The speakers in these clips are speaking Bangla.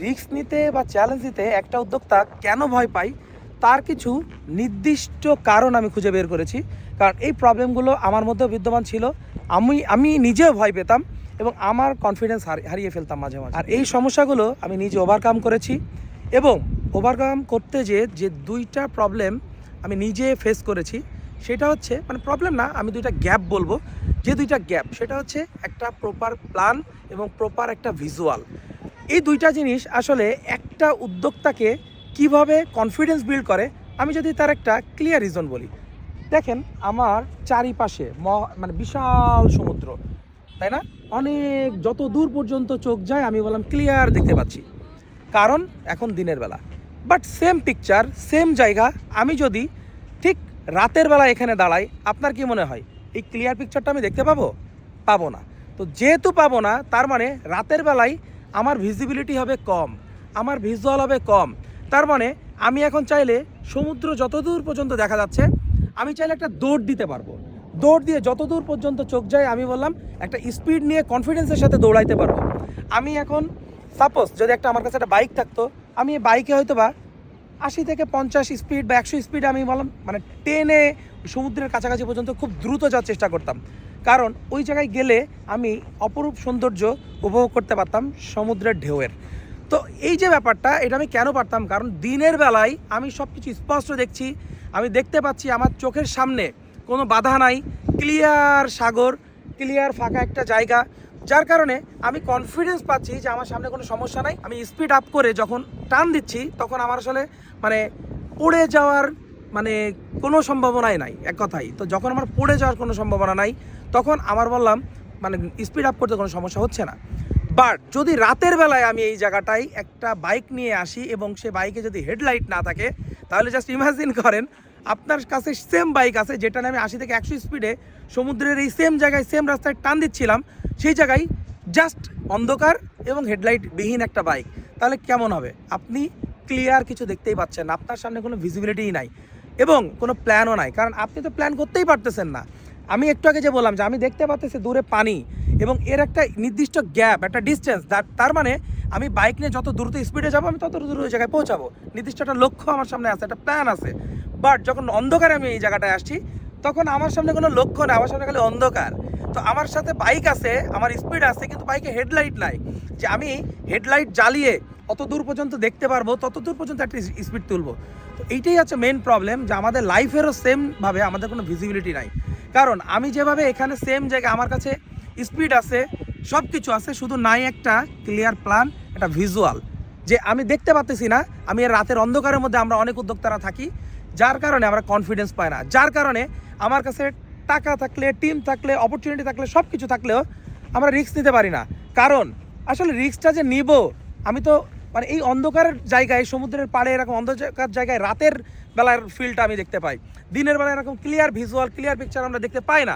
রিস্ক নিতে বা চ্যালেঞ্জ নিতে একটা উদ্যোক্তা কেন ভয় পায় তার কিছু নির্দিষ্ট কারণ আমি খুঁজে বের করেছি। কারণ এই প্রবলেমগুলো আমার মধ্যেও বিদ্যমান ছিল। আমি নিজেও ভয় পেতাম এবং আমার কনফিডেন্স হারিয়ে ফেলতাম মাঝে মাঝে। আর এই সমস্যাগুলো আমি নিজে ওভারকাম করেছি এবং ওভারকাম করতে যে দুইটা প্রবলেম আমি নিজে ফেস করেছি, সেটা হচ্ছে মানে প্রবলেম না, আমি দুইটা গ্যাপ বলবো। যে দুইটা গ্যাপ সেটা হচ্ছে একটা প্রপার প্ল্যান এবং প্রপার একটা ভিজুয়াল। এই দুইটা জিনিস আসলে একটা উদ্যোক্তাকে কিভাবে কনফিডেন্স বিল্ড করে, আমি যদি তার একটা ক্লিয়ার রিজন বলি। দেখেন, আমার চারিপাশে মানে বিশাল সমুদ্র, তাই না? অনেক যত দূর পর্যন্ত চোখ যায় আমি বললাম ক্লিয়ার দেখতে পাচ্ছি, কারণ এখন দিনের বেলা। বাট সেম পিকচার সেম জায়গা আমি যদি ঠিক রাতের বেলা এখানে দাঁড়াই, আপনার কি মনে হয় এই ক্লিয়ার পিকচারটা আমি দেখতে পাবো না। তো যেহেতু পাবো না, তার মানে রাতের বেলায় আমার ভিজিবিলিটি হবে কম, আমার ভিজুয়াল হবে কম। তার মানে আমি এখন চাইলে সমুদ্র যতদূর পর্যন্ত দেখা যাচ্ছে, আমি চাইলে একটা দৌড় দিতে পারবো। দৌড় দিয়ে যতদূর পর্যন্ত চোখ যায় আমি বললাম একটা স্পিড নিয়ে কনফিডেন্সের সাথে দৌড়াইতে পারবো। আমি এখন সাপোজ যদি আমার কাছে একটা বাইক থাকতো, আমি এই বাইকে হয়তো বা 80 থেকে 50 স্পিড বা 100 স্পিড আমি বললাম মানে টেনে সমুদ্রের কাছাকাছি পর্যন্ত খুব দ্রুত যাওয়ার চেষ্টা করতাম। কারণ ওই জায়গায় গেলে আমি অপরূপ সৌন্দর্য উপভোগ করতে পারতাম সমুদ্রের ঢেউয়ের। তো এই যে ব্যাপারটা, এটা আমি কেন পারতাম? কারণ দিনের বেলায় আমি সব কিছু স্পষ্ট দেখছি, আমি দেখতে পাচ্ছি আমার চোখের সামনে কোনো বাধা নাই, ক্লিয়ার সাগর, ক্লিয়ার ফাঁকা একটা জায়গা। যার কারণে আমি কনফিডেন্স পাচ্ছি যে আমার সামনে কোনো সমস্যা নাই। আমি স্পিড আপ করে যখন টান দিচ্ছি, তখন আমার আসলে মানে পড়ে যাওয়ার মানে কোনো সম্ভাবনাই নাই, এক কথাই। তো যখন আমার পড়ে যাওয়ার কোনো সম্ভাবনা নাই, তখন আমার বললাম মানে স্পিড আপ করতে কোনো সমস্যা হচ্ছে না। বাট যদি রাতের বেলায় আমি এই জায়গাটায় একটা বাইক নিয়ে আসি এবং সে বাইকে যদি হেডলাইট না থাকে, তাহলে জাস্ট ইমাজিন করেন আপনার কাছে সেম বাইক আছে যেটা নিয়ে আমি 80 থেকে 100 স্পিডে সমুদ্রের এই সেম জায়গায় সেম রাস্তায় টান দিচ্ছিলাম, সেই জায়গায় জাস্ট অন্ধকার এবং হেডলাইট বিহীন একটা বাইক। তাহলে কেমন হবে? আপনি ক্লিয়ার কিছু দেখতেই পাচ্ছেন, আপনার সামনে কোনো ভিজিবিলিটিই নাই এবং কোনো প্ল্যানও নাই, কারণ আপনি তো প্ল্যান করতেই পারতেছেন না। আমি একটু আগে যে বললাম যে আমি দেখতে পাচ্ছি দূরে পানি এবং এর একটা নির্দিষ্ট গ্যাপ, একটা ডিস্টেন্স, তার মানে আমি বাইক নিয়ে যত দ্রুত স্পিডে যাবো আমি তত দ্রুত ওই জায়গায় পৌঁছাবো। নির্দিষ্ট একটা লক্ষ্য আমার সামনে আছে, একটা প্ল্যান আছে। বাট যখন অন্ধকারে আমি এই জায়গাটায় আসছি, তখন আমার সামনে কোনো লক্ষ্য নেই, আমার সামনে খালি অন্ধকার। তো আমার সাথে বাইক আছে, আমার স্পিড আছে, কিন্তু বাইকে হেডলাইট নাই যে আমি হেডলাইট জ্বালিয়ে অত দূর পর্যন্ত দেখতে পারবো, তত দূর পর্যন্ত একটা স্পিড তুলবো। তো এইটাই হচ্ছে মেন প্রবলেম, যে আমাদের লাইফেরও সেমভাবে আমাদের কোনো ভিজিবিলিটি নাই। কারণ আমি যেভাবে এখানে সেম জায়গায় আমার কাছে স্পিড আছে, সব কিছু আছে, শুধু নাই একটা ক্লিয়ার প্ল্যান, একটা ভিজুয়াল, যে আমি দেখতে পাচ্ছি না। আমি রাতের অন্ধকারের মধ্যে আমরা অনেক উদ্যোক্তারা থাকি, যার কারণে আমরা কনফিডেন্স পাই না, যার কারণে আমার কাছে টাকা থাকলে, টিম থাকলে, অপরচুনিটি থাকলে, সব কিছু থাকলেও আমরা রিস্ক নিতে পারি না। কারণ আসলে রিস্কটা যে নিব, আমি তো মানে এই অন্ধকারের জায়গায়, সমুদ্রের পাড়ে এরকম অন্ধকার জায়গায় রাতের বেলার ফিলটা আমি দেখতে পাই, দিনের বেলায় এরকম ক্লিয়ার ভিজুয়াল, ক্লিয়ার পিকচার আমরা দেখতে পাই না।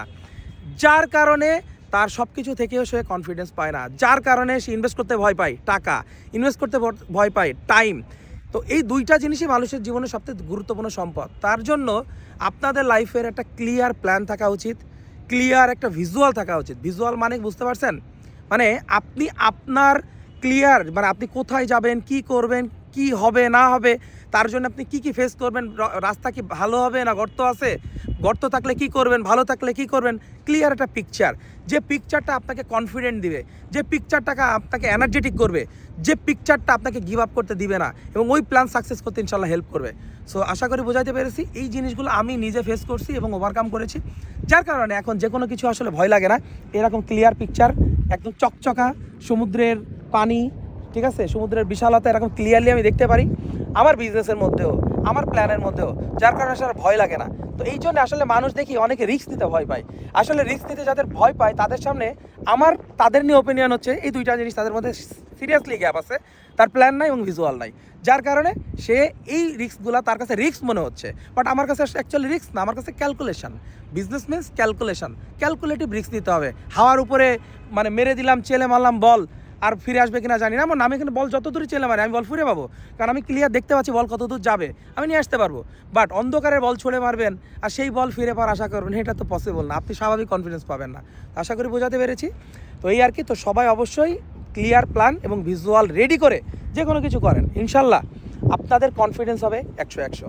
যার কারণে তার সব কিছু থেকেও সে কনফিডেন্স পায় না, যার কারণে সে ইনভেস্ট করতে ভয় পায়, টাকা ইনভেস্ট করতে ভয় পায়, টাইম। তো এই দুইটা জিনিসই মানুষের জীবনে সবথেকে গুরুত্বপূর্ণ সম্পদ। তার জন্য আপনাদের লাইফের একটা ক্লিয়ার প্ল্যান থাকা উচিত, ক্লিয়ার একটা ভিজুয়াল থাকা উচিত। ভিজুয়াল মানে বুঝতে পারছেন? মানে আপনি আপনার ক্লিয়ার, মানে আপনি কোথায় যাবেন, কি করবেন, কি হবে না হবে, তার জন্য আপনি কি ফেস করবেন, রাস্তা কি ভালো হবে না গর্ত আছে, গর্ত থাকলে কি করবেন, ভালো থাকলে কি করবেন, ক্লিয়ার একটা পিকচার। যে পিকচারটা আপনাকে কনফিডেন্ট দিবে, যে পিকচারটাকে আপনাকে এনার্জেটিক করবে, যে পিকচারটা আপনাকে গিভ আপ করতে দিবে না, এবং ওই প্ল্যান সাকসেস করতে ইনশাল্লাহ হেল্প করবে। সো আশা করি বোঝাতে পেরেছি। এই জিনিসগুলো আমি নিজে ফেস করছি এবং ওভারকাম করেছি, যার কারণে এখন যে কোনো কিছু আসলে ভয় লাগে না। এরকম ক্লিয়ার পিকচার, একদম চকচকা সমুদ্রের পানি, ঠিক আছে, সমুদ্রের বিশালতা এরকম ক্লিয়ারলি আমি দেখতে পারি আমার বিজনেসের মধ্যেও, আমার প্ল্যানের মধ্যেও, যার কারণে আসলে ভয় লাগে না। তো এই জন্য আসলে মানুষ দেখি অনেকে রিস্ক নিতে ভয় পায়। আসলে রিস্ক নিতে যাদের ভয় পায়, তাদের সামনে তাদের নিয়ে ওপিনিয়ন হচ্ছে এই দুইটা জিনিস তাদের মধ্যে সিরিয়াসলি গ্যাপ আছে, তার প্ল্যান নাই এবং ভিজুয়াল নাই, যার কারণে সে এই রিস্কগুলো তার কাছে রিস্ক মনে হচ্ছে। বাট আমার কাছে অ্যাকচুয়ালি রিস্ক না, আমার কাছে calculation. Business means calculation, calculative risk নিতে হবে। হাওয়ার উপরে মানে মেরে দিলাম, চেলে মারলাম বল, আর ফিরে আসবে কিনা জানি না, আমার নামে এখানে বল যত দূরই চেলে মারে আমি বল ফিরে পাবো, কারণ আমি ক্লিয়ার দেখতে পাচ্ছি বল কত দূর যাবে, আমি নিয়ে আসতে পারবো। বাট অন্ধকারের বল ছুঁড়ে মারবেন আর সেই বল ফিরে পাওয়ার আশা করবেন, এটা তো পসিবল না, আপনি স্বাভাবিক কনফিডেন্স পাবেন না। আশা করি বোঝাতে পেরেছি। তো এই আর কি। তো সবাই অবশ্যই ক্লিয়ার প্ল্যান এবং ভিজুয়াল রেডি করে যে কোনো কিছু করেন, ইনশাল্লাহ আপনাদের কনফিডেন্স হবে 100-100।